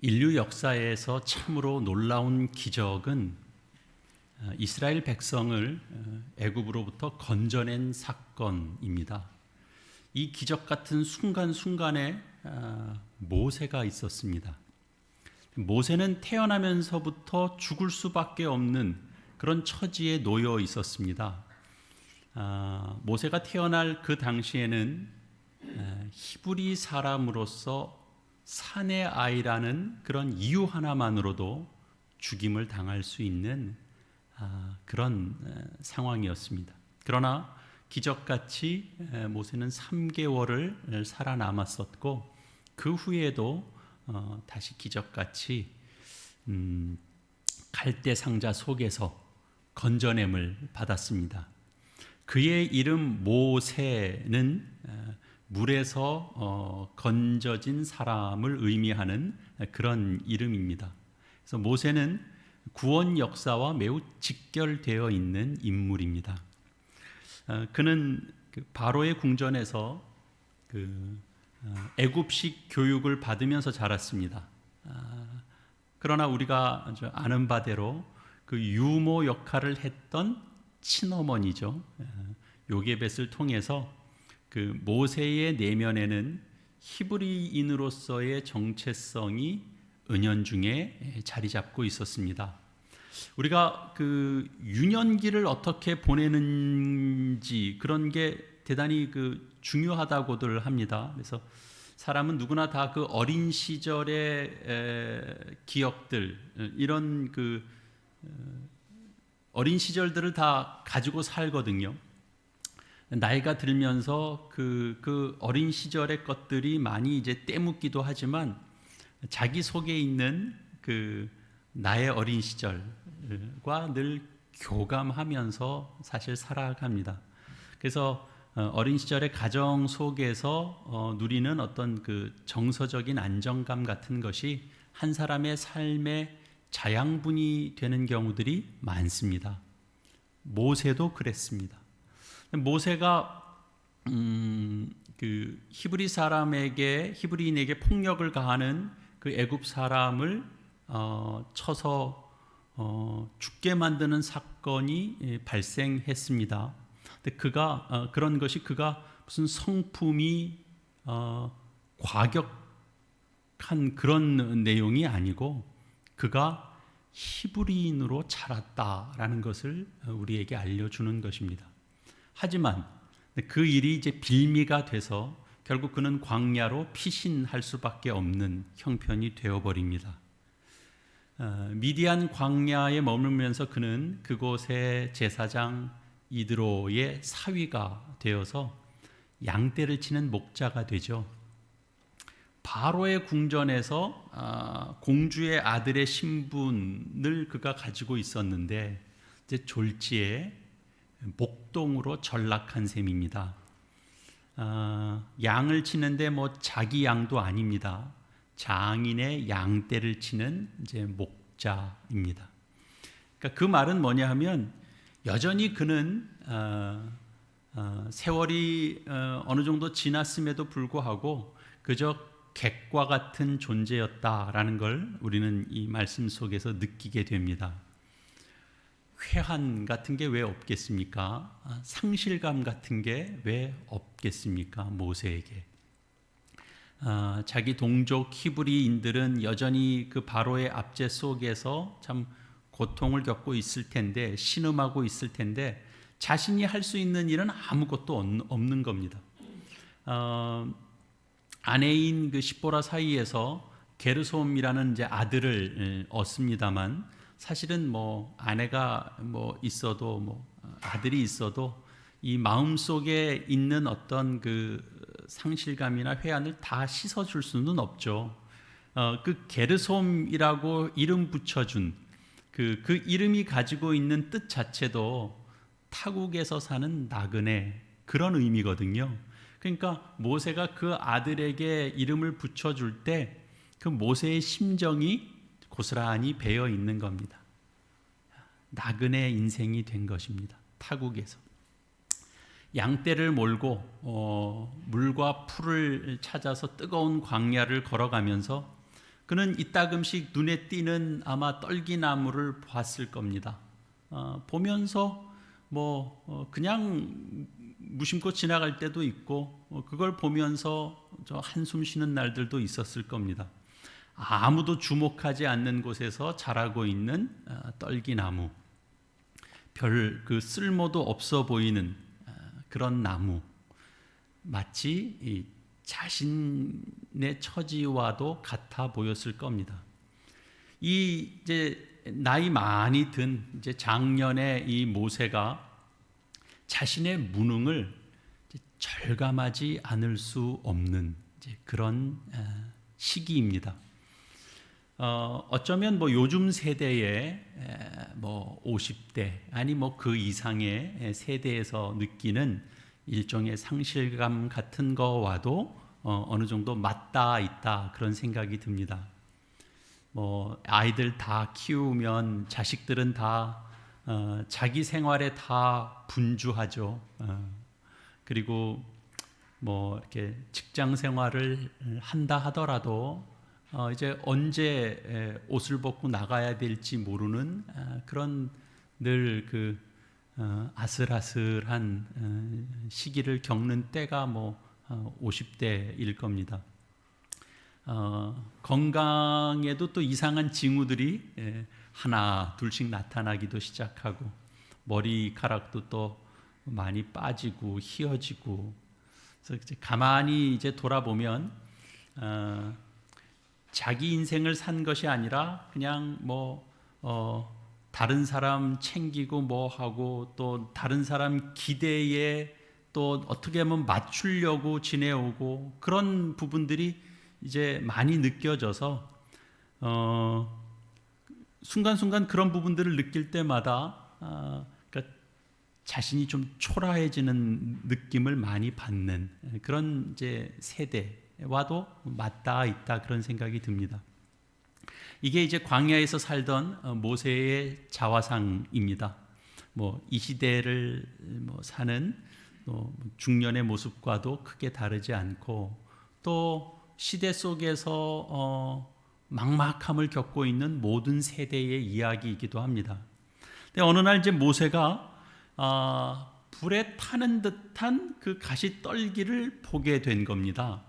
인류 역사에서 참으로 놀라운 기적은 이스라엘 백성을 애굽으로부터 건져낸 사건입니다. 이 기적 같은 순간순간에 모세가 있었습니다. 모세는 태어나면서부터 죽을 수밖에 없는 그런 처지에 놓여 있었습니다. 모세가 태어날 그 당시에는 히브리 사람으로서 산의 아이라는 그런 이유 하나만으로도 죽임을 당할 수 있는 그런 상황이었습니다. 그러나 기적같이 모세는 3개월을 살아남았었고 그 후에도 다시 기적같이 갈대 상자 속에서 건져냄을 받았습니다. 그의 이름 모세는 물에서 건져진 사람을 의미하는 그런 이름입니다. 그래서 모세는 구원 역사와 매우 직결되어 있는 인물입니다. 그는 바로의 궁전에서 애굽식 교육을 받으면서 자랐습니다. 그러나 우리가 아는 바대로 그 유모 역할을 했던 친어머니죠. 요게벳을 통해서 그 모세의 내면에는 히브리인으로서의 정체성이 은연중에 자리 잡고 있었습니다. 우리가 그 유년기를 어떻게 보내는지 그런 게 대단히 중요하다고들 합니다. 그래서 사람은 누구나 다 그 어린 시절의 기억들, 이런 어린 시절들을 다 가지고 살거든요. 나이가 들면서 그 어린 시절의 것들이 많이 이제 떼묻기도 하지만 자기 속에 있는 나의 어린 시절과 늘 교감하면서 사실 살아갑니다. 그래서 어린 시절의 가정 속에서 누리는 어떤 정서적인 안정감 같은 것이 한 사람의 삶의 자양분이 되는 경우들이 많습니다. 모세도 그랬습니다. 모세가 히브리 사람에게 히브리인에게 폭력을 가하는 그 애굽 사람을 쳐서 죽게 만드는 사건이 발생했습니다. 근데 그런 것이 그가 무슨 성품이 과격한 그런 내용이 아니고 그가 히브리인으로 자랐다라는 것을 우리에게 알려주는 것입니다. 하지만 그 일이 이제 빌미가 돼서 결국 그는 광야로 피신할 수밖에 없는 형편이 되어버립니다. 미디안 광야에 머물면서 그는 그곳의 제사장 이드로의 사위가 되어서 양떼를 치는 목자가 되죠. 바로의 궁전에서 공주의 아들의 신분을 그가 가지고 있었는데 이제 졸지에 목동으로 전락한 셈입니다. 양을 치는데 자기 양도 아닙니다. 장인의 양떼를 치는 이제 목자입니다. 그러니까 그 말은 뭐냐 하면 여전히 그는 세월이 어느 정도 지났음에도 불구하고 그저 객과 같은 존재였다라는 걸 우리는 이 말씀 속에서 느끼게 됩니다. 회한 같은 게 왜 없겠습니까? 상실감 같은 게 왜 없겠습니까? 모세에게. 자기 동족 히브리인들은 여전히 그 바로의 압제 속에서 참 고통을 겪고 있을 텐데, 신음하고 있을 텐데 자신이 할 수 있는 일은 아무것도 없는 겁니다. 아내인 시보라 사이에서 게르솜이라는 이제 아들을 얻습니다만 사실은 아내가 있어도 아들이 있어도 이 마음 속에 있는 어떤 상실감이나 회한을 다 씻어줄 수는 없죠. 그 게르솜이라고 이름 붙여준 그 이름이 가지고 있는 뜻 자체도 타국에서 사는 나그네 그런 의미거든요. 그러니까 모세가 그 아들에게 이름을 붙여줄 때 그 모세의 심정이 고스란히 배어 있는 겁니다. 나그네 인생이 된 것입니다. 타국에서. 양떼를 몰고 물과 풀을 찾아서 뜨거운 광야를 걸어가면서 그는 이따금씩 눈에 띄는 아마 떨기나무를 봤을 겁니다. 보면서 그냥 무심코 지나갈 때도 있고 그걸 보면서 저 한숨 쉬는 날들도 있었을 겁니다. 아무도 주목하지 않는 곳에서 자라고 있는 떨기나무, 별 그 쓸모도 없어 보이는 그런 나무, 마치 이 자신의 처지와도 같아 보였을 겁니다. 이 이제 나이 많이 든 이제 장년의 이 모세가 자신의 무능을 절감하지 않을 수 없는 이제 그런 시기입니다. 어쩌면 요즘 세대의 50대 아니 그 이상의 세대에서 느끼는 일종의 상실감 같은 거와도 어느 정도 맞닿아 있다 그런 생각이 듭니다. 아이들 다 키우면 자식들은 다 자기 생활에 다 분주하죠. 그리고 이렇게 직장 생활을 한다 하더라도 이제 언제 옷을 벗고 나가야 될지 모르는 그런 늘 그 아슬아슬한 시기를 겪는 때가 50대일 겁니다. 건강에도 또 이상한 징후들이 하나 둘씩 나타나기도 시작하고 머리카락도 또 많이 빠지고 휘어지고 그래서 이제 가만히 이제 돌아보면 자기 인생을 산 것이 아니라 그냥 다른 사람 챙기고 하고 또 다른 사람 기대에 또 어떻게 하면 맞추려고 지내오고 그런 부분들이 이제 많이 느껴져서 순간순간 그런 부분들을 느낄 때마다 그러니까 자신이 좀 초라해지는 느낌을 많이 받는 그런 이제 세대와도 맞닿아 있다 그런 생각이 듭니다. 이게 이제 광야에서 살던 모세의 자화상입니다. 이 시대를 사는 중년의 모습과도 크게 다르지 않고 또 시대 속에서 막막함을 겪고 있는 모든 세대의 이야기이기도 합니다. 근데 어느 날 이제 모세가 불에 타는 듯한 그 가시 떨기를 보게 된 겁니다.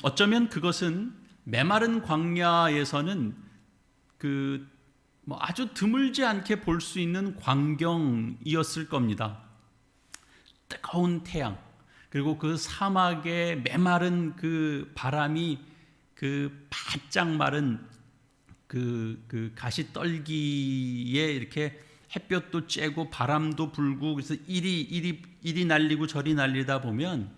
어쩌면 그것은 메마른 광야에서는 아주 드물지 않게 볼 수 있는 광경이었을 겁니다. 뜨거운 태양, 그리고 그 사막의 메마른 그 바람이 그 바짝 마른 그 가시 떨기에 이렇게 햇볕도 쬐고 바람도 불고 그래서 이리 날리고 저리 날리다 보면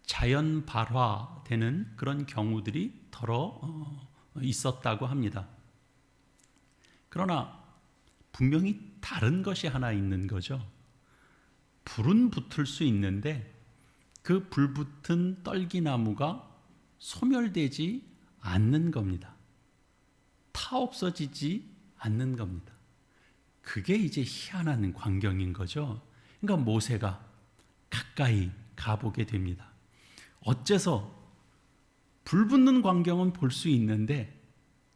자연 발화되는 그런 경우들이 더러 있었다고 합니다. 그러나 분명히 다른 것이 하나 있는 거죠. 불은 붙을 수 있는데 그 불붙은 떨기나무가 소멸되지 않는 겁니다. 타 없어지지 않는 겁니다. 그게 이제 희한한 광경인 거죠. 그러니까 모세가 가까이 가보게 됩니다. 어째서 불붙는 광경은 볼 수 있는데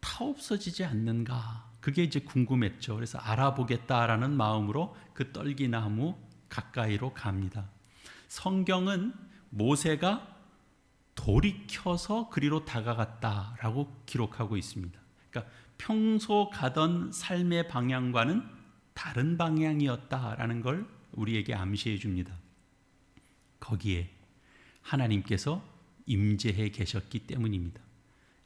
타 없어지지 않는가? 그게 이제 궁금했죠. 그래서 알아보겠다라는 마음으로 그 떨기나무 가까이로 갑니다. 성경은 모세가 돌이켜서 그리로 다가갔다라고 기록하고 있습니다. 그러니까 평소 가던 삶의 방향과는 다른 방향이었다라는 걸 우리에게 암시해 줍니다. 거기에 하나님께서 임재해 계셨기 때문입니다.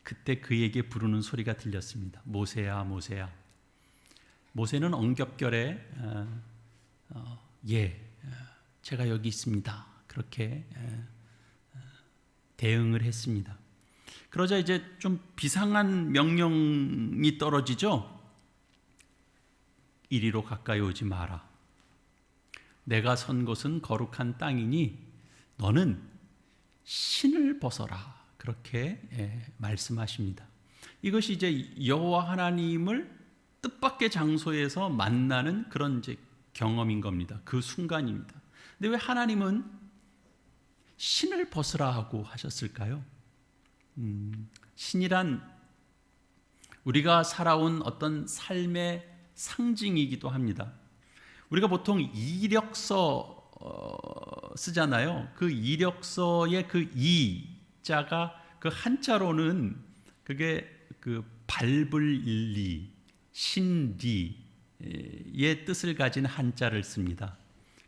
그때 그에게 부르는 소리가 들렸습니다. 모세야, 모세야. 모세는 엉겹결에 제가 여기 있습니다. 그렇게 대응을 했습니다. 그러자 이제 좀 비상한 명령이 떨어지죠. 이리로 가까이 오지 마라. 내가 선 곳은 거룩한 땅이니 너는 신을 벗어라. 그렇게 말씀하십니다. 이것이 이제 여호와 하나님을 뜻밖의 장소에서 만나는 그런 이제 경험인 겁니다. 그 순간입니다. 근데 왜 하나님은 신을 벗으라 하고 하셨을까요? 신이란 우리가 살아온 어떤 삶의 상징이기도 합니다. 우리가 보통 이력서 쓰잖아요. 그 이력서의 그 이자가 그 한자로는 그게 그 밟을 리, 신리의 뜻을 가진 한자를 씁니다.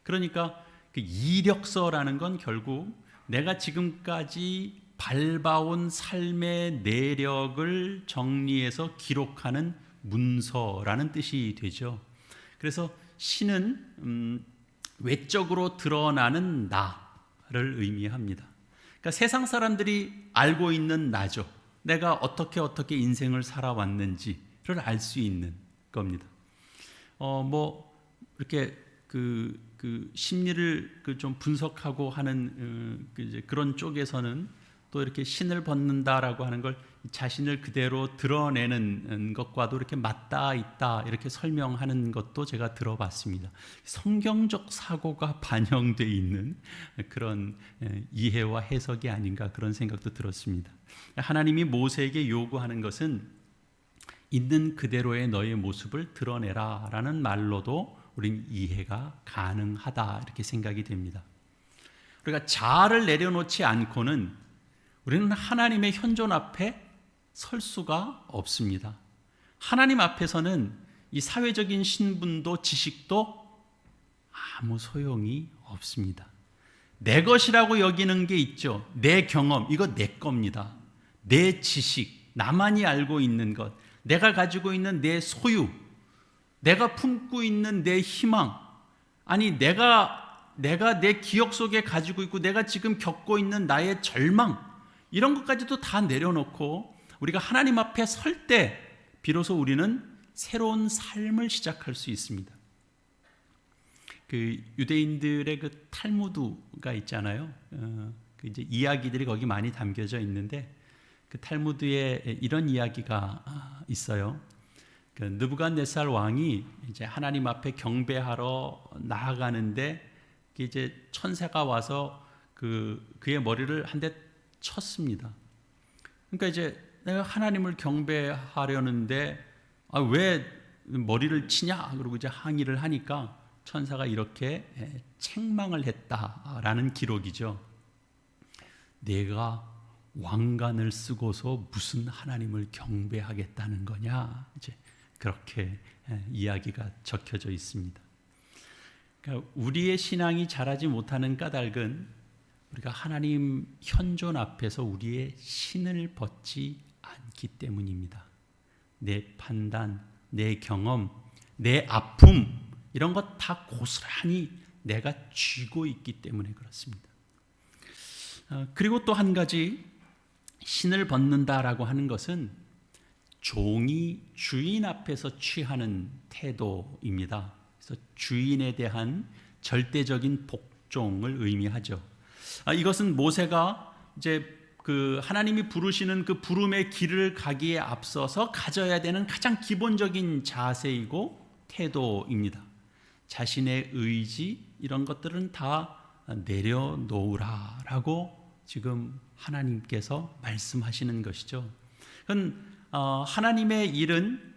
그러니까 그 이력서라는 건 결국 내가 지금까지 밟아온 삶의 내력을 정리해서 기록하는 문서라는 뜻이 되죠. 그래서 신은 외적으로 드러나는 나를 의미합니다. 그러니까 세상 사람들이 알고 있는 나죠. 내가 어떻게 인생을 살아왔는지를 알 수 있는 겁니다. 이렇게 그 심리를 좀 분석하고 하는 그런 쪽에서는 또 이렇게 신을 벗는다라고 하는 걸 자신을 그대로 드러내는 것과도 이렇게 맞닿아 있다 이렇게 설명하는 것도 제가 들어봤습니다. 성경적 사고가 반영되어 있는 그런 이해와 해석이 아닌가 그런 생각도 들었습니다. 하나님이 모세에게 요구하는 것은 있는 그대로의 너의 모습을 드러내라 라는 말로도 우린 이해가 가능하다 이렇게 생각이 됩니다. 우리가 자아를 내려놓지 않고는 우리는 하나님의 현존 앞에 설 수가 없습니다. 하나님 앞에서는 이 사회적인 신분도 지식도 아무 소용이 없습니다. 내 것이라고 여기는 게 있죠. 내 경험, 이거 내 겁니다. 내 지식, 나만이 알고 있는 것, 내가 가지고 있는 내 소유, 내가 품고 있는 내 희망, 아니 내가 내 기억 속에 가지고 있고 내가 지금 겪고 있는 나의 절망, 이런 것까지도 다 내려놓고 우리가 하나님 앞에 설 때 비로소 우리는 새로운 삶을 시작할 수 있습니다. 그 유대인들의 그 탈무드가 있잖아요. 그 이제 이야기들이 거기 많이 담겨져 있는데 그 탈무드에 이런 이야기가 있어요. 그 느부갓네살 왕이 이제 하나님 앞에 경배하러 나아가는데 이제 천사가 와서 그의 머리를 한 대 쳤습니다. 그러니까 이제 내가 하나님을 경배하려는데 왜 머리를 치냐? 그러고 이제 항의를 하니까 천사가 이렇게 책망을 했다라는 기록이죠. 내가 왕관을 쓰고서 무슨 하나님을 경배하겠다는 거냐? 이제 그렇게 이야기가 적혀져 있습니다. 그러니까 우리의 신앙이 자라지 못하는 까닭은 우리가 하나님 현존 앞에서 우리의 신을 벗지 않기 때문입니다. 내 판단, 내 경험, 내 아픔 이런 것 다 고스란히 내가 쥐고 있기 때문에 그렇습니다. 그리고 또 한 가지 신을 벗는다라고 하는 것은 종이 주인 앞에서 취하는 태도입니다. 그래서 주인에 대한 절대적인 복종을 의미하죠. 이것은 모세가 이제 그 하나님이 부르시는 그 부름의 길을 가기에 앞서서 가져야 되는 가장 기본적인 자세이고 태도입니다. 자신의 의지 이런 것들은 다 내려놓으라라고 지금 하나님께서 말씀하시는 것이죠. 그건 하나님의 일은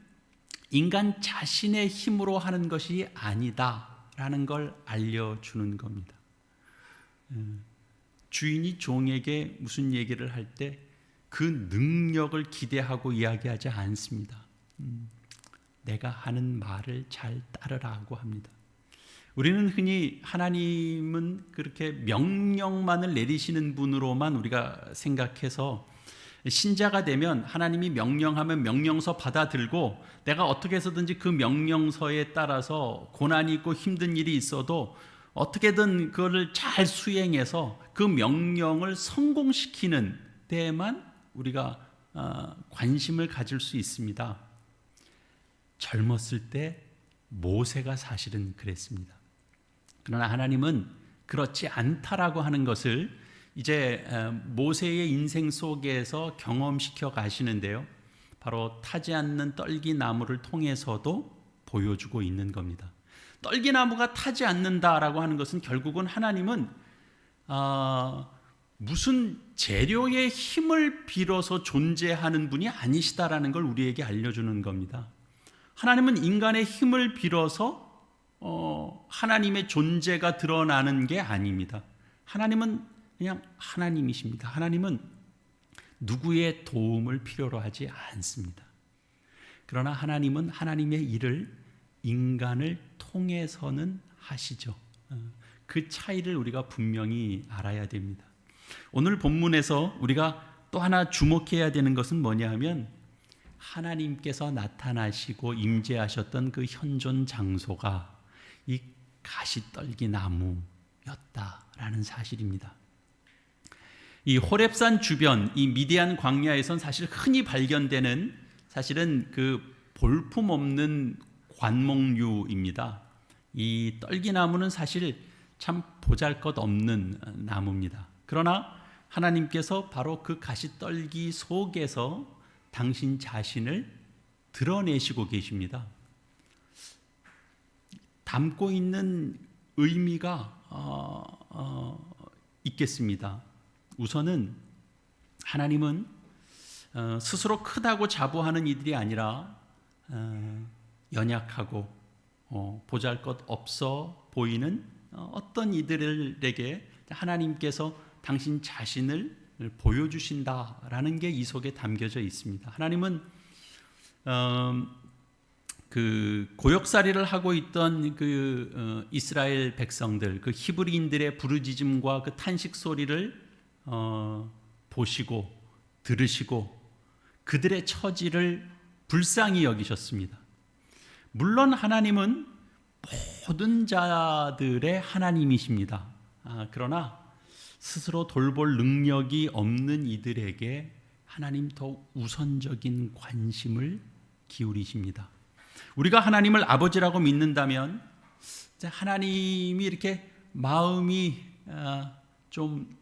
인간 자신의 힘으로 하는 것이 아니다라는 걸 알려주는 겁니다. 주인이 종에게 무슨 얘기를 할 때 그 능력을 기대하고 이야기하지 않습니다. 내가 하는 말을 잘 따르라고 합니다. 우리는 흔히 하나님은 그렇게 명령만을 내리시는 분으로만 우리가 생각해서 신자가 되면 하나님이 명령하면 명령서 받아들고 내가 어떻게 해서든지 그 명령서에 따라서 고난이 있고 힘든 일이 있어도 어떻게든 그거를 잘 수행해서 그 명령을 성공시키는 데에만 우리가 관심을 가질 수 있습니다. 젊었을 때 모세가 사실은 그랬습니다. 그러나 하나님은 그렇지 않다라고 하는 것을 이제 모세의 인생 속에서 경험시켜 가시는데요. 바로 타지 않는 떨기나무를 통해서도 보여주고 있는 겁니다. 떨기나무가 타지 않는다라고 하는 것은 결국은 하나님은 무슨 재료의 힘을 빌어서 존재하는 분이 아니시다라는 걸 우리에게 알려주는 겁니다. 하나님은 인간의 힘을 빌어서 하나님의 존재가 드러나는 게 아닙니다. 하나님은 그냥 하나님이십니다. 하나님은 누구의 도움을 필요로 하지 않습니다. 그러나 하나님은 하나님의 일을 인간을 통해서는 하시죠. 그 차이를 우리가 분명히 알아야 됩니다. 오늘 본문에서 우리가 또 하나 주목해야 되는 것은 뭐냐 하면 하나님께서 나타나시고 임재하셨던 그 현존 장소가 이 가시떨기 나무였다라는 사실입니다. 이 호렙산 주변, 이 미디안 광야에선 사실 흔히 발견되는 사실은 그 볼품 없는 관목류입니다. 이 떨기나무는 사실 참 보잘것없는 나무입니다. 그러나 하나님께서 바로 그 가시떨기 속에서 당신 자신을 드러내시고 계십니다. 담고 있는 의미가 있겠습니다. 우선은 하나님은 스스로 크다고 자부하는 이들이 아니라 연약하고 보잘것없어 보이는 어떤 이들에게 하나님께서 당신 자신을 보여주신다라는 게 이 속에 담겨져 있습니다. 하나님은 그 고역살이를 하고 있던 그 이스라엘 백성들, 그 히브리인들의 부르짖음과 그 탄식 소리를 보시고 들으시고 그들의 처지를 불쌍히 여기셨습니다. 물론 하나님은 모든 자들의 하나님이십니다. 그러나 스스로 돌볼 능력이 없는 이들에게 하나님 더 우선적인 관심을 기울이십니다. 우리가 하나님을 아버지라고 믿는다면 하나님이 이렇게 마음이 좀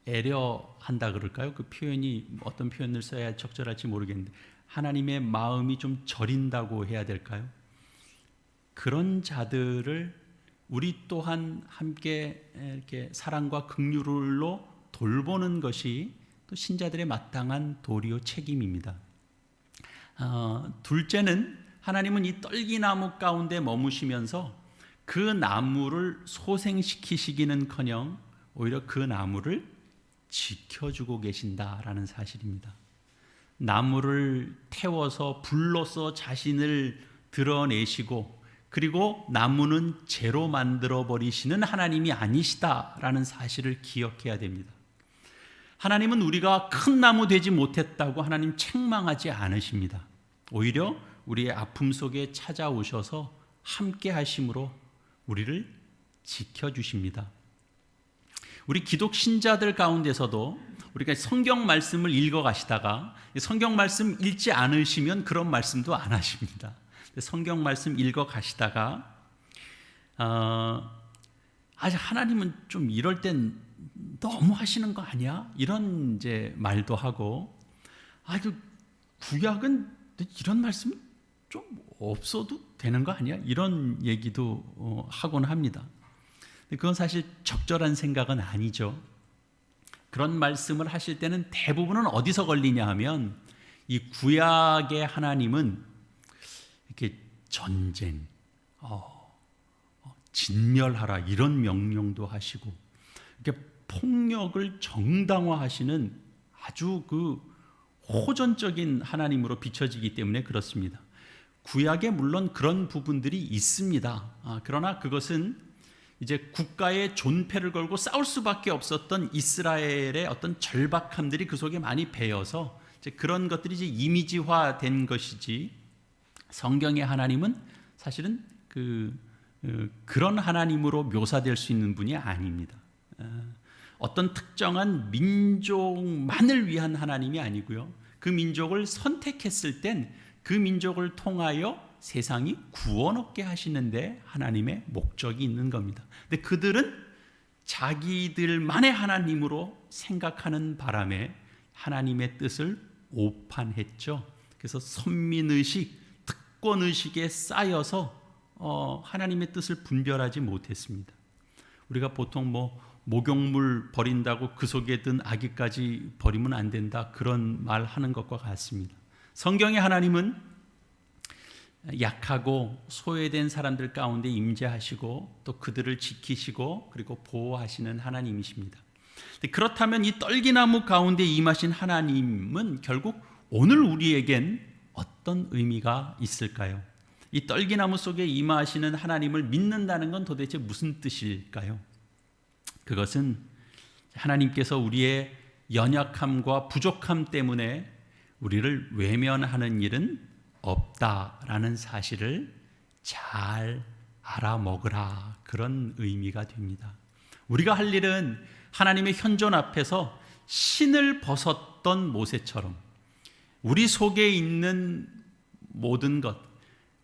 애려한다 그럴까요? 그 표현이 어떤 표현을 써야 적절할지 모르겠는데 하나님의 마음이 좀 저린다고 해야 될까요? 그런 자들을 우리 또한 함께 이렇게 사랑과 긍휼로 돌보는 것이 또 신자들의 마땅한 도리요 책임입니다. 둘째는 하나님은 이 떨기나무 가운데 머무시면서 그 나무를 소생시키시기는커녕 오히려 그 나무를 지켜주고 계신다라는 사실입니다. 나무를 태워서 불로서 자신을 드러내시고 그리고 나무는 재로 만들어 버리시는 하나님이 아니시다라는 사실을 기억해야 됩니다. 하나님은 우리가 큰 나무 되지 못했다고 하나님 책망하지 않으십니다. 오히려 우리의 아픔 속에 찾아오셔서 함께 하심으로 우리를 지켜주십니다. 우리 기독 신자들 가운데서도 우리가 성경 말씀을 읽어 가시다가 성경 말씀 읽지 않으시면 그런 말씀도 안 하십니다. 성경 말씀 읽어 가시다가 하나님은 좀 이럴 땐 너무 하시는 거 아니야? 이런 이제 말도 하고 그 구약은 이런 말씀 좀 없어도 되는 거 아니야? 이런 얘기도 하곤 합니다. 그건 사실 적절한 생각은 아니죠. 그런 말씀을 하실 때는 대부분은 어디서 걸리냐 하면 이 구약의 하나님은 이렇게 전쟁, 진멸하라 이런 명령도 하시고 이렇게 폭력을 정당화하시는 아주 그 호전적인 하나님으로 비춰지기 때문에 그렇습니다. 구약에 물론 그런 부분들이 있습니다. 그러나 그것은 이제 국가의 존폐를 걸고 싸울 수밖에 없었던 이스라엘의 어떤 절박함들이 그 속에 많이 배어서 이제 그런 것들이 이제 이미지화된 것이지 성경의 하나님은 사실은 그런 하나님으로 묘사될 수 있는 분이 아닙니다. 어떤 특정한 민족만을 위한 하나님이 아니고요. 그 민족을 선택했을 땐 그 민족을 통하여 세상이 구원 얻게 하시는데 하나님의 목적이 있는 겁니다. 근데 그들은 자기들만의 하나님으로 생각하는 바람에 하나님의 뜻을 오판했죠. 그래서 선민의식, 특권의식에 쌓여서 하나님의 뜻을 분별하지 못했습니다. 우리가 보통 목욕물 버린다고 그 속에 든 아기까지 버리면 안 된다, 그런 말 하는 것과 같습니다. 성경의 하나님은 약하고 소외된 사람들 가운데 임재하시고 또 그들을 지키시고 그리고 보호하시는 하나님이십니다. 그렇다면 이 떨기나무 가운데 임하신 하나님은 결국 오늘 우리에겐 어떤 의미가 있을까요? 이 떨기나무 속에 임하시는 하나님을 믿는다는 건 도대체 무슨 뜻일까요? 그것은 하나님께서 우리의 연약함과 부족함 때문에 우리를 외면하는 일은 없다라는 사실을 잘 알아먹으라, 그런 의미가 됩니다. 우리가 할 일은 하나님의 현존 앞에서 신을 벗었던 모세처럼 우리 속에 있는 모든 것,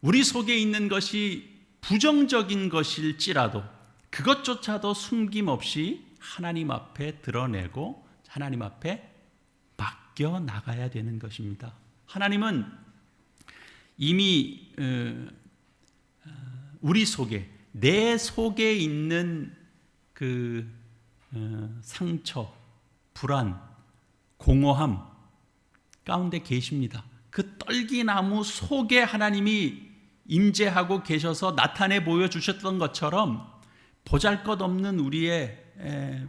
우리 속에 있는 것이 부정적인 것일지라도 그것조차도 숨김없이 하나님 앞에 드러내고 하나님 앞에 맡겨 나가야 되는 것입니다. 하나님은 이미 우리 속에, 내 속에 있는 그 상처, 불안, 공허함 가운데 계십니다. 그 떨기나무 속에 하나님이 임재하고 계셔서 나타내 보여주셨던 것처럼 보잘것없는 우리의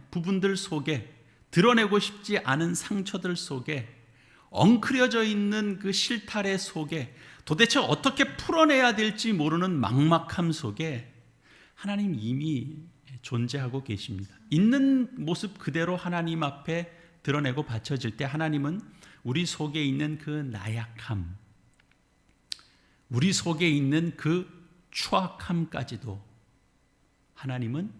부분들 속에, 드러내고 싶지 않은 상처들 속에, 엉클려져 있는 그 실타래 속에, 도대체 어떻게 풀어내야 될지 모르는 막막함 속에 하나님 이미 존재하고 계십니다. 있는 모습 그대로 하나님 앞에 드러내고 바쳐질 때 하나님은 우리 속에 있는 그 나약함, 우리 속에 있는 그 추악함까지도 하나님은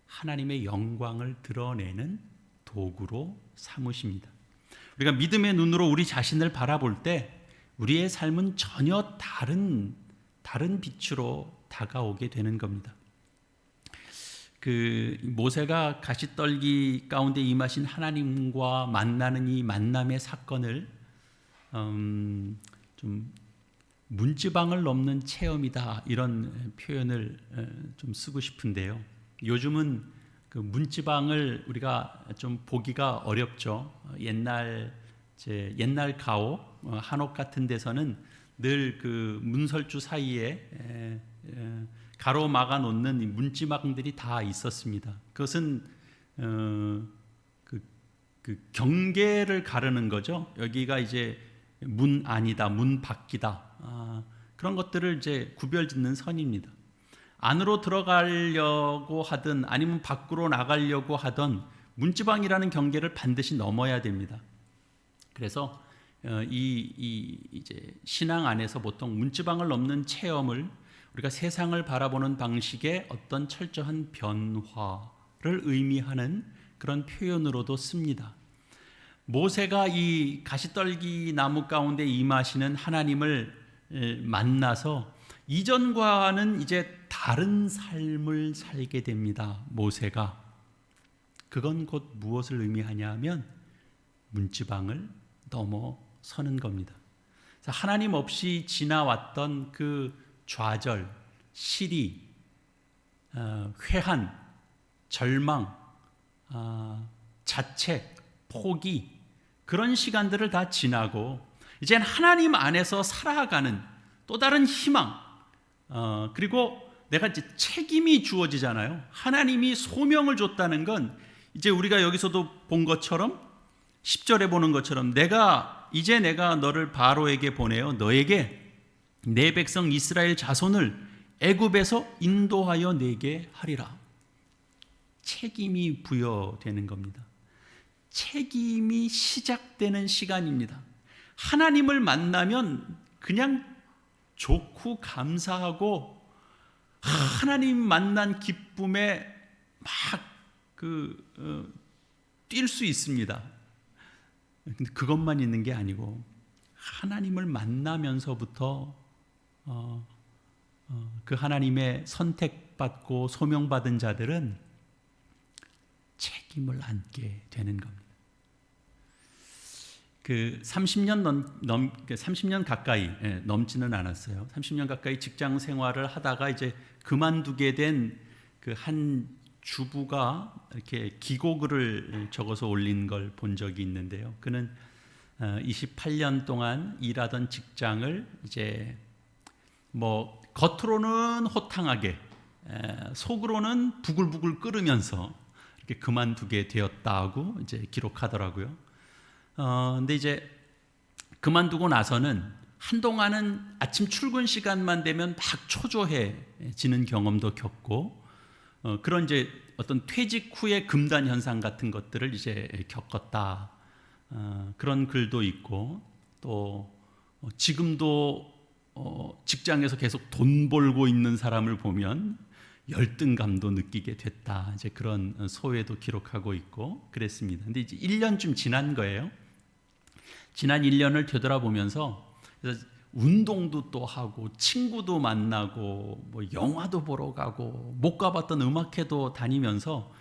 하나님의 영광을 드러내는 도구로 삼으십니다. 우리가 믿음의 눈으로 우리 자신을 바라볼 때 우리의 삶은 전혀 다른 빛으로 다가오게 되는 겁니다. 그 모세가 가시떨기 가운데 임하신 하나님과 만나는 이 만남의 사건을 좀 문지방을 넘는 체험이다, 이런 표현을 좀 쓰고 싶은데요. 요즘은 그 문지방을 우리가 좀 보기가 어렵죠. 옛날 가옥, 한옥 같은 데서는 늘 그 문설주 사이에 가로막아 놓는 문지방들이 다 있었습니다. 그것은 그 경계를 가르는 거죠. 여기가 이제 문 안이다, 문 밖이다, 그런 것들을 이제 구별짓는 선입니다. 안으로 들어가려고 하든 아니면 밖으로 나가려고 하던 문지방이라는 경계를 반드시 넘어야 됩니다. 그래서 이제 신앙 안에서 보통 문지방을 넘는 체험을 우리가 세상을 바라보는 방식의 어떤 철저한 변화를 의미하는 그런 표현으로도 씁니다. 모세가 이 가시떨기 나무 가운데 임하시는 하나님을 만나서 이전과는 이제 다른 삶을 살게 됩니다. 모세가. 그건 곧 무엇을 의미하냐 하면 문지방을 넘어서는 겁니다. 하나님 없이 지나왔던 그 좌절, 시리, 회한, 절망, 자책, 포기, 그런 시간들을 다 지나고 이젠 하나님 안에서 살아가는 또 다른 희망, 그리고 내가 이제 책임이 주어지잖아요. 하나님이 소명을 줬다는 건 이제 우리가 여기서도 본 것처럼 10절에 보는 것처럼 이제 내가 너를 바로에게 보내어 너에게 내 백성 이스라엘 자손을 애굽에서 인도하여 내게 하리라. 책임이 부여되는 겁니다. 책임이 시작되는 시간입니다. 하나님을 만나면 그냥 좋고 감사하고 하나님 만난 기쁨에 막 뛸 수 있습니다. 근데 그것만 있는 게 아니고 하나님을 만나면서부터 그 하나님의 선택받고 소명받은 자들은 책임을 안게 되는 겁니다. 그 30년 가까이 넘지는 않았어요. 30년 가까이 직장 생활을 하다가 이제 그만두게 된 그 한 주부가 이렇게 기고글을 적어서 올린 걸 본 적이 있는데요. 그는 28년 동안 일하던 직장을 이제 뭐 겉으로는 호탕하게 속으로는 부글부글 끓으면서 이렇게 그만두게 되었다고 이제 기록하더라고요. 근데 이제 그만두고 나서는 한동안은 아침 출근 시간만 되면 막 초조해지는 경험도 겪고 그런 이제 어떤 퇴직 후의 금단 현상 같은 것들을 이제 겪었다. 그런 글도 있고 또 지금도 직장에서 계속 돈 벌고 있는 사람을 보면 열등감도 느끼게 됐다. 이제 그런 소회도 기록하고 있고 그랬습니다. 근데 이제 1년쯤 지난 거예요. 지난 1년을 되돌아보면서 그래서 운동도 또 하고 친구도 만나고 뭐 영화도 보러 가고 못 가봤던 음악회도 다니면서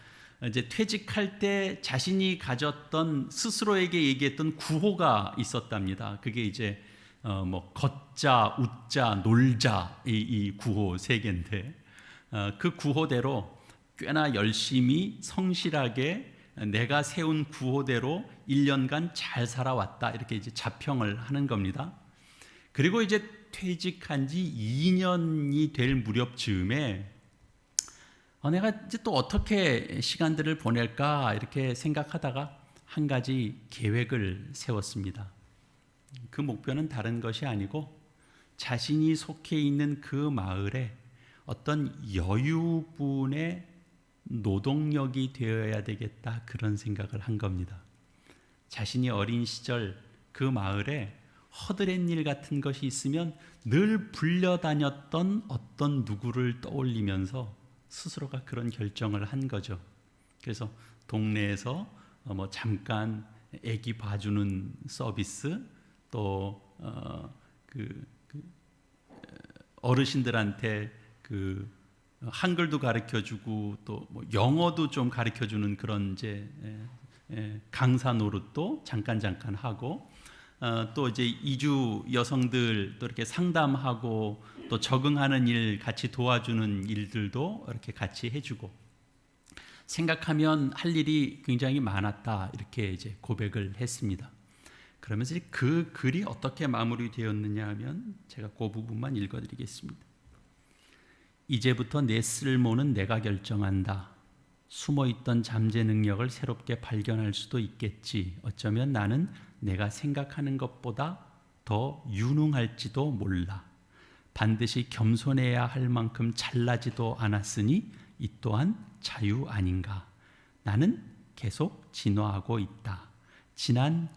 이제 퇴직할 때 자신이 가졌던 스스로에게 얘기했던 구호가 있었답니다. 그게 이제 뭐 걷자, 웃자, 놀자 이 구호 세 개인데 그 구호대로 꽤나 열심히 성실하게 내가 세운 구호대로 1년간 잘 살아왔다 이렇게 이제 자평을 하는 겁니다. 그리고 이제 퇴직한 지 2년이 될 무렵 즈음에 내가 이제 또 어떻게 시간들을 보낼까 이렇게 생각하다가 한 가지 계획을 세웠습니다. 그 목표는 다른 것이 아니고 자신이 속해 있는 그 마을에 어떤 여유분의 노동력이 되어야 되겠다 그런 생각을 한 겁니다. 자신이 어린 시절 그 마을에 허드렛 일 같은 것이 있으면 늘 불려다녔던 어떤 누구를 떠올리면서 스스로가 그런 결정을 한 거죠. 그래서 동네에서 뭐 잠깐 애기 봐주는 서비스 또 어르신들한테 그 한글도 가르쳐주고 또 뭐 영어도 좀 가르쳐주는 그런 이제 강사 노릇도 잠깐 하고 또 이제 이주 여성들 또 이렇게 상담하고 또 적응하는 일 같이 도와주는 일들도 이렇게 같이 해주고 생각하면 할 일이 굉장히 많았다 이렇게 이제 고백을 했습니다. 그러면서 그 글이 어떻게 마무리되었느냐 하면 제가 그 부분만 읽어드리겠습니다. 이제부터 내 쓸모는 내가 결정한다. 숨어있던 잠재 능력을 새롭게 발견할 수도 있겠지. 어쩌면 나는 내가 생각하는 것보다 더 유능할지도 몰라. 반드시 겸손해야 할 만큼 잘나지도 않았으니 이 또한 자유 아닌가. 나는 계속 진화하고 있다. 지난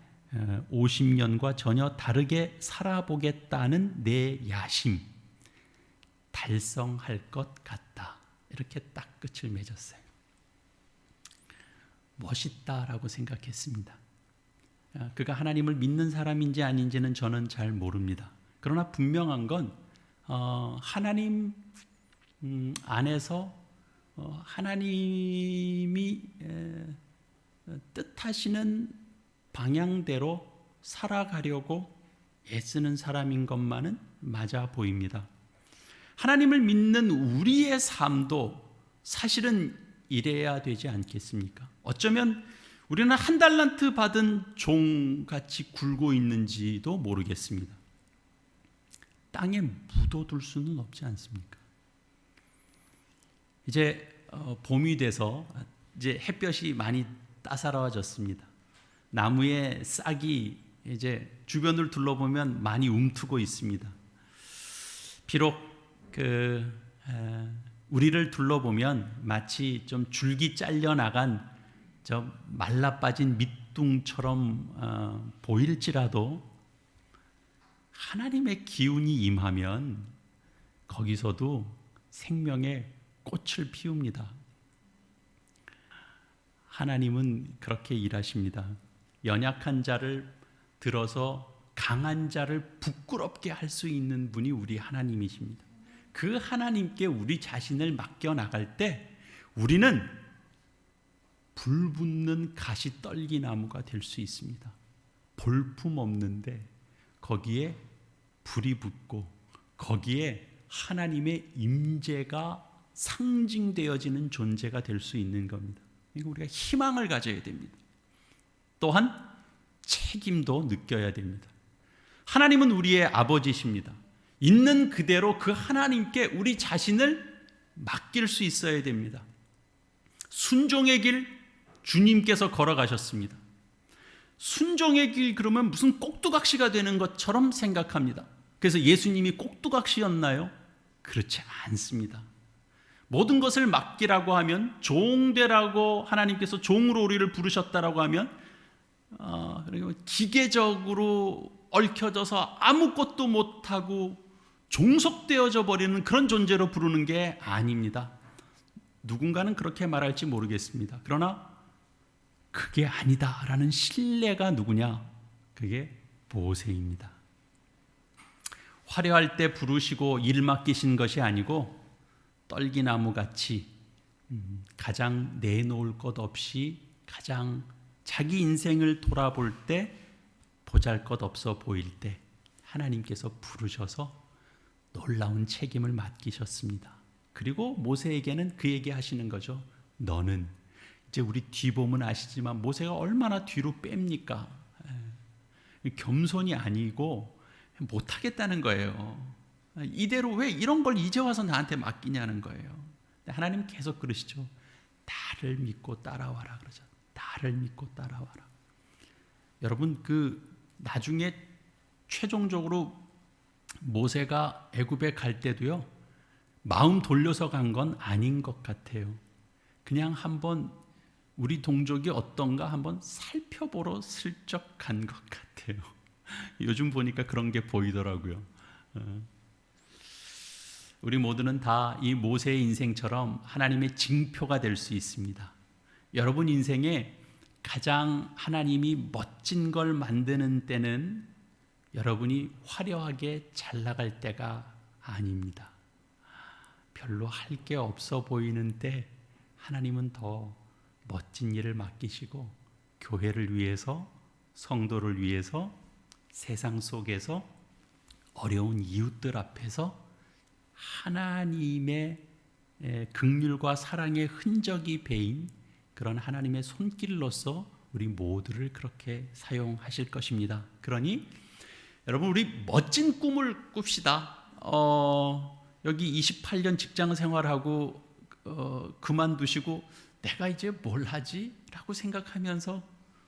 50년과 전혀 다르게 살아보겠다는 내 야심 달성할 것 같다. 이렇게 딱 끝을 맺었어요. 멋있다라고 생각했습니다. 그가 하나님을 믿는 사람인지 아닌지는 저는 잘 모릅니다. 그러나 분명한 건 하나님 안에서 하나님이 뜻하시는 방향대로 살아가려고 애쓰는 사람인 것만은 맞아 보입니다. 하나님을 믿는 우리의 삶도 사실은 이래야 되지 않겠습니까? 어쩌면 우리는 한 달란트 받은 종같이 굴고 있는지도 모르겠습니다. 땅에 묻어둘 수는 없지 않습니까? 이제 봄이 돼서 이제 햇볕이 많이 따사로워졌습니다. 나무의 싹이 이제 주변을 둘러보면 많이 움트고 있습니다. 비록 우리를 둘러보면 마치 좀 줄기 잘려 나간 저 말라 빠진 밑둥처럼 보일지라도 하나님의 기운이 임하면 거기서도 생명의 꽃을 피웁니다. 하나님은 그렇게 일하십니다. 연약한 자를 들어서 강한 자를 부끄럽게 할 수 있는 분이 우리 하나님이십니다. 그 하나님께 우리 자신을 맡겨 나갈 때 우리는 불붙는 가시 떨기나무가 될 수 있습니다. 볼품 없는데 거기에 불이 붙고 거기에 하나님의 임재가 상징되어지는 존재가 될 수 있는 겁니다. 이거 우리가 희망을 가져야 됩니다. 또한 책임도 느껴야 됩니다. 하나님은 우리의 아버지십니다. 있는 그대로 그 하나님께 우리 자신을 맡길 수 있어야 됩니다. 순종의 길 주님께서 걸어가셨습니다. 순종의 길 그러면 무슨 꼭두각시가 되는 것처럼 생각합니다. 그래서 예수님이 꼭두각시였나요? 그렇지 않습니다. 모든 것을 맡기라고 하면, 종되라고 하나님께서 종으로 우리를 부르셨다라고 하면 그리고 기계적으로 얽혀져서 아무것도 못하고 종속되어져 버리는 그런 존재로 부르는 게 아닙니다. 누군가는 그렇게 말할지 모르겠습니다. 그러나 그게 아니다라는 신뢰가 누구냐? 그게 모세입니다. 화려할 때 부르시고 일 맡기신 것이 아니고 떨기나무같이 가장 내놓을 것 없이 가장 자기 인생을 돌아볼 때 보잘것없어 보일 때 하나님께서 부르셔서 놀라운 책임을 맡기셨습니다. 그리고 모세에게는 그 얘기 하시는 거죠. 너는, 이제 우리 뒤보면 아시지만 모세가 얼마나 뒤로 뺍니까? 겸손이 아니고 못하겠다는 거예요. 이대로 왜 이런 걸 이제 와서 나한테 맡기냐는 거예요. 하나님 계속 그러시죠. 나를 믿고 따라와라 그러죠. 나를 믿고 따라와라. 여러분, 나중에 최종적으로 모세가 애굽에 갈 때도요, 마음 돌려서 간 건 아닌 것 같아요. 그냥 한번 우리 동족이 어떤가 한번 살펴보러 슬쩍 간 것 같아요. 요즘 보니까 그런 게 보이더라고요. 우리 모두는 다 이 모세의 인생처럼 하나님의 징표가 될 수 있습니다. 여러분 인생에 가장 하나님이 멋진 걸 만드는 때는 여러분이 화려하게 잘 나갈 때가 아닙니다. 별로 할 게 없어 보이는 때 하나님은 더 멋진 일을 맡기시고 교회를 위해서, 성도를 위해서, 세상 속에서 어려운 이웃들 앞에서 하나님의 긍휼과 사랑의 흔적이 배인 그런 하나님의 손길로서 우리 모두를 그렇게 사용하실 것입니다. 그러니 여러분, 우리 멋진 꿈을 꿉시다. 여기 28년 직장 생활하고 그만두시고 내가 이제 뭘 하지? 라고 생각하면서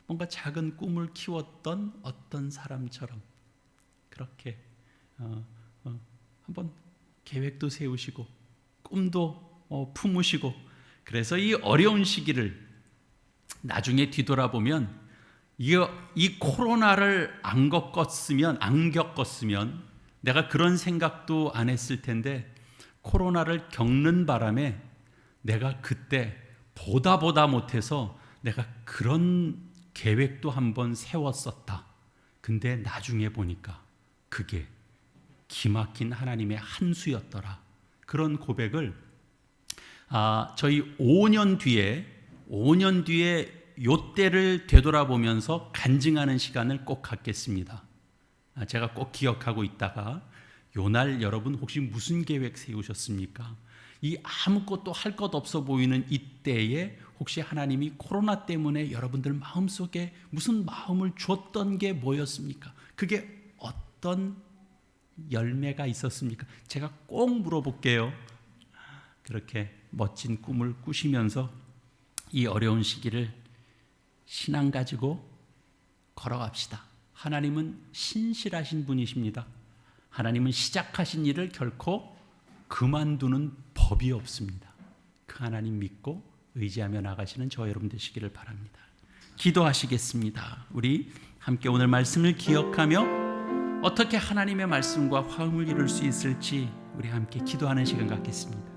뭔가 작은 꿈을 키웠던 어떤 사람처럼 그렇게 한번 계획도 세우시고 꿈도 품으시고, 그래서 이 어려운 시기를 나중에 뒤돌아보면 이 코로나를 안 겪었으면 내가 그런 생각도 안 했을 텐데, 코로나를 겪는 바람에 내가 그때 보다 못해서 내가 그런 계획도 한번 세웠었다. 근데 나중에 보니까 그게 기막힌 하나님의 한 수였더라. 그런 고백을 저희 5년 뒤에 요 때를 되돌아보면서 간증하는 시간을 꼭 갖겠습니다. 제가 꼭 기억하고 있다가 요날 여러분 혹시 무슨 계획 세우셨습니까? 이 아무것도 할 것 없어 보이는 이때에 혹시 하나님이 코로나 때문에 여러분들 마음속에 무슨 마음을 줬던 게 뭐였습니까? 그게 어떤 열매가 있었습니까? 제가 꼭 물어볼게요. 그렇게 멋진 꿈을 꾸시면서 이 어려운 시기를 신앙 가지고 걸어갑시다. 하나님은 신실하신 분이십니다. 하나님은 시작하신 일을 결코 그만두는 법이 없습니다. 그 하나님 믿고 의지하며 나가시는 저 여러분 되시기를 바랍니다. 기도하시겠습니다. 우리 함께 오늘 말씀을 기억하며 어떻게 하나님의 말씀과 화음을 이룰 수 있을지 우리 함께 기도하는 시간 갖겠습니다.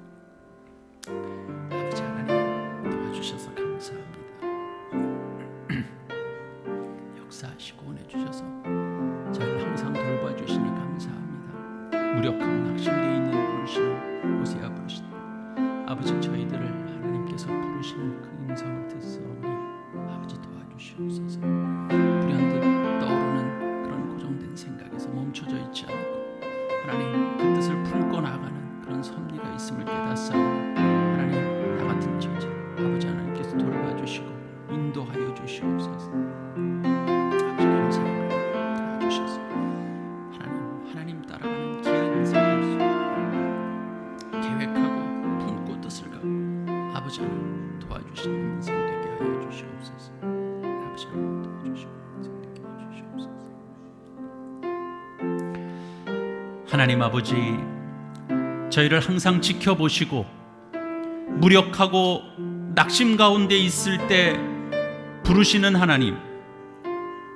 아버지 하나님, 도와주셔서 감사합니다. 역사하시고 은혜주셔서 저희를 항상 돌봐주시니 감사합니다. 무력하고 낙심되어 있는 부르시는 오세아 부르시는 아버지, 저희들을 하나님께서 부르시는 그 음성을 듣사오니 아버지 도와주시옵소서. 불현듯 떠오르는 그런 고정된 생각에서 멈춰져 있지 않고 하나님 그 뜻을 품고 나가는 그런 섭리가 있음을 깨닫사오니 하나님, 나 같은 처지 아버지 하나님께서 돌봐주시고 인도하여 주시옵소서. 아버지 감사합니다. 도와주셔서 하나님 따라가는 귀한 인생 될 수 있도록 계획하고 품고 뜻을 갖고 아버지 하나님 도와주시는 인생 되게 하여 주시옵소서. 아버지 하나님 도와주시고 인생 되게 하여 주시옵소서. 하나님 아버지, 저희를 항상 지켜보시고 무력하고 낙심 가운데 있을 때 부르시는 하나님,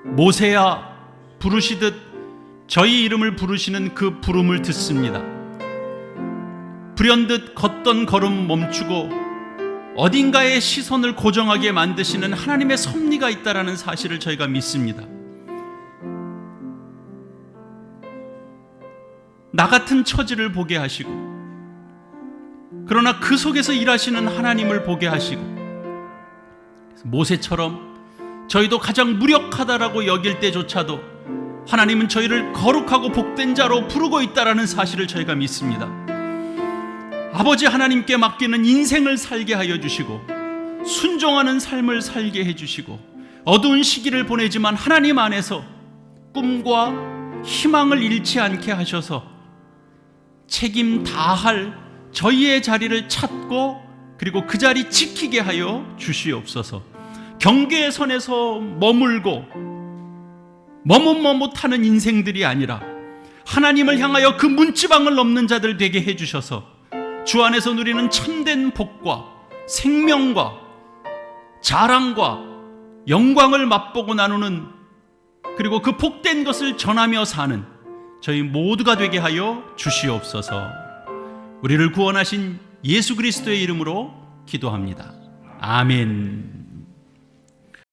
모세야 부르시듯 저희 이름을 부르시는 그 부름을 듣습니다. 불현듯 걷던 걸음 멈추고 어딘가에 시선을 고정하게 만드시는 하나님의 섭리가 있다라는 사실을 저희가 믿습니다. 나 같은 처지를 보게 하시고, 그러나 그 속에서 일하시는 하나님을 보게 하시고, 모세처럼 저희도 가장 무력하다라고 여길 때조차도 하나님은 저희를 거룩하고 복된 자로 부르고 있다라는 사실을 저희가 믿습니다. 아버지 하나님께 맡기는 인생을 살게 하여 주시고 순종하는 삶을 살게 해주시고 어두운 시기를 보내지만 하나님 안에서 꿈과 희망을 잃지 않게 하셔서 책임 다할 저희의 자리를 찾고 그리고 그 자리 지키게 하여 주시옵소서. 경계의 선에서 머물고 머뭇머뭇하는 인생들이 아니라 하나님을 향하여 그 문지방을 넘는 자들 되게 해주셔서 주 안에서 누리는 참된 복과 생명과 자랑과 영광을 맛보고 나누는, 그리고 그 복된 것을 전하며 사는 저희 모두가 되게 하여 주시옵소서. 우리를 구원하신 예수 그리스도의 이름으로 기도합니다. 아멘.